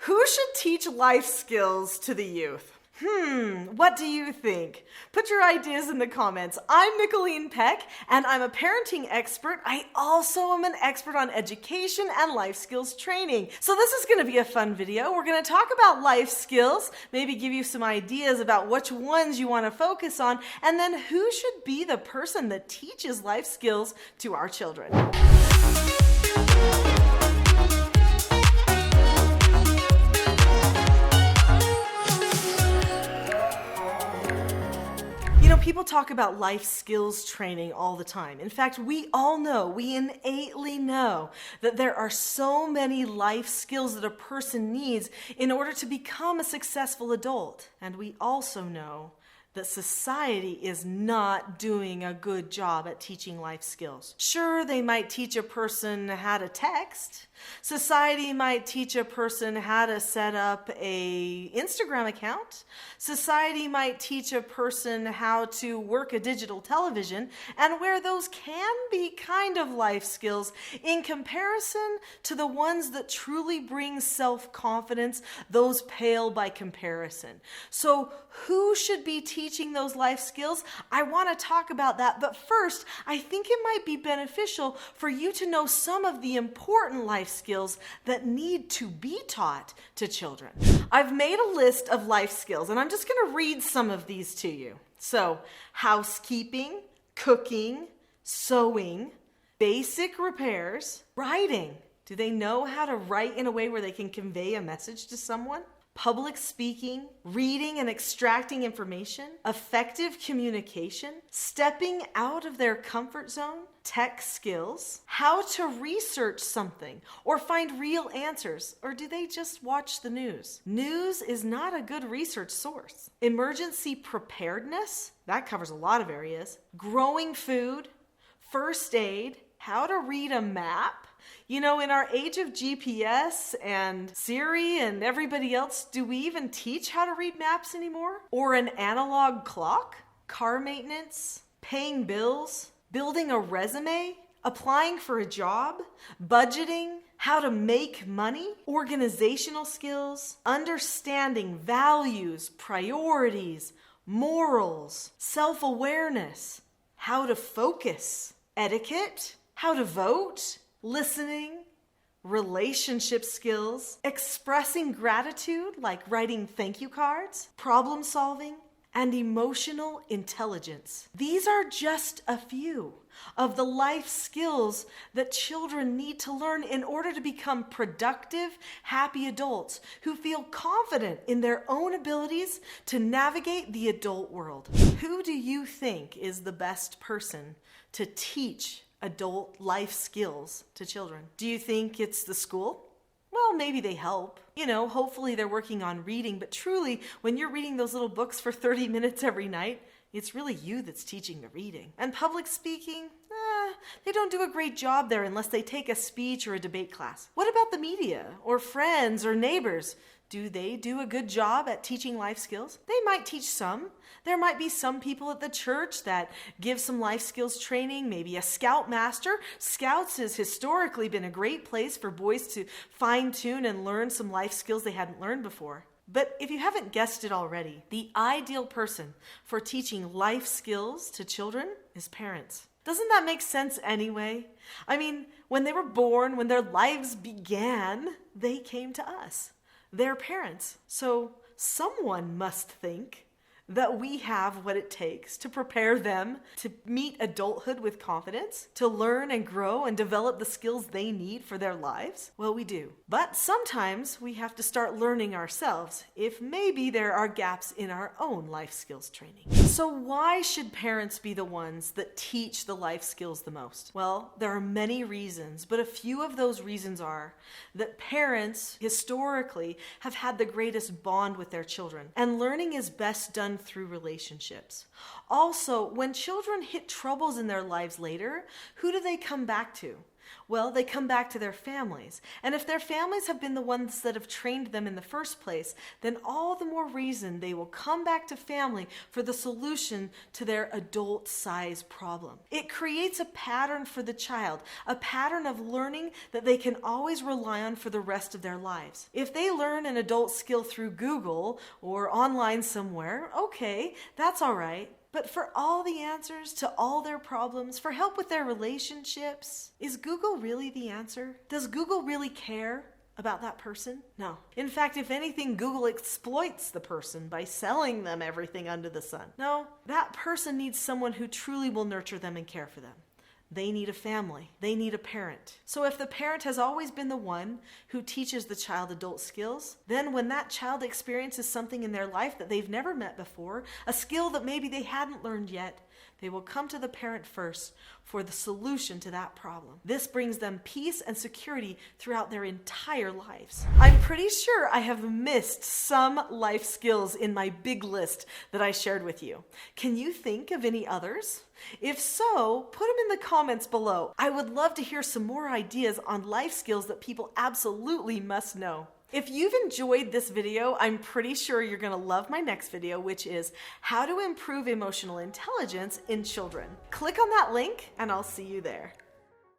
Who should teach life skills to the youth? What do you think? Put your ideas in the comments. I'm Nicolene Peck, and I'm a parenting expert. I also am an expert on education and life skills training. So this is going to be a fun video. We're going to talk about life skills, maybe give you some ideas about which ones you want to focus on, and then who should be the person that teaches life skills to our children. People talk about life skills training all the time. In fact, we innately know that there are so many life skills that a person needs in order to become a successful adult. And we also know that society is not doing a good job at teaching life skills. Sure, they might teach a person how to text. Society might teach a person how to set up an Instagram account. Society might teach a person how to work a digital television, and where those can be kind of life skills, in comparison to the ones that truly bring self-confidence, those pale by comparison. So who should be teaching those life skills? I want to talk about that, but first, I think it might be beneficial for you to know some of the important life skills that need to be taught to children. I've made a list of life skills, and I'm just going to read some of these to you. So, housekeeping, cooking, sewing, basic repairs, writing. Do they know how to write in a way where they can convey a message to someone? Public speaking, reading and extracting information, effective communication, stepping out of their comfort zone, tech skills, how to research something or find real answers, or do they just watch the news? News is not a good research source. Emergency preparedness, that covers a lot of areas. Growing food, first aid, how to read a map. You know, in our age of GPS and Siri and everybody else, do we even teach how to read maps anymore? Or an analog clock? Car maintenance? Paying bills? Building a resume? Applying for a job? Budgeting? How to make money? Organizational skills? Understanding values, priorities, morals, self-awareness? How to focus? Etiquette? How to vote? Listening, relationship skills, expressing gratitude like writing thank you cards, problem solving, and emotional intelligence. These are just a few of the life skills that children need to learn in order to become productive, happy adults who feel confident in their own abilities to navigate the adult world. Who do you think is the best person to teach adult life skills to children? Do you think it's the school? Well, maybe they help. You know, hopefully they're working on reading, but truly, when you're reading those little books for 30 minutes every night, it's really you that's teaching the reading. And public speaking, they don't do a great job there unless they take a speech or a debate class. What about the media or friends or neighbors? Do they do a good job at teaching life skills? They might teach some. There might be some people at the church that give some life skills training, maybe a scout master. Scouts has historically been a great place for boys to fine-tune and learn some life skills they hadn't learned before. But if you haven't guessed it already, the ideal person for teaching life skills to children is parents. Doesn't that make sense anyway? I mean, when they were born, when their lives began, they came to us. They're parents. So someone must think that we have what it takes to prepare them to meet adulthood with confidence, to learn and grow and develop the skills they need for their lives. Well, we do. But sometimes we have to start learning ourselves if maybe there are gaps in our own life skills training. So why should parents be the ones that teach the life skills the most? Well, there are many reasons, but a few of those reasons are that parents historically have had the greatest bond with their children, and learning is best done through relationships. Also, when children hit troubles in their lives later, who do they come back to? Well, they come back to their families. And if their families have been the ones that have trained them in the first place, then all the more reason they will come back to family for the solution to their adult size problem. It creates a pattern for the child, a pattern of learning that they can always rely on for the rest of their lives. If they learn an adult skill through Google or online somewhere, okay, that's all right. But for all the answers to all their problems, for help with their relationships, is Google really the answer? Does Google really care about that person? No. In fact, if anything, Google exploits the person by selling them everything under the sun. No, that person needs someone who truly will nurture them and care for them. They need a family. They need a parent. So if the parent has always been the one who teaches the child adult skills, then when that child experiences something in their life that they've never met before, a skill that maybe they hadn't learned yet, they will come to the parent first for the solution to that problem. This brings them peace and security throughout their entire lives. I'm pretty sure I have missed some life skills in my big list that I shared with you. Can you think of any others? If so, put them in the comments below. I would love to hear some more ideas on life skills that people absolutely must know. If you've enjoyed this video, I'm pretty sure you're going to love my next video, which is how to improve emotional intelligence in children. Click on that link and I'll see you there.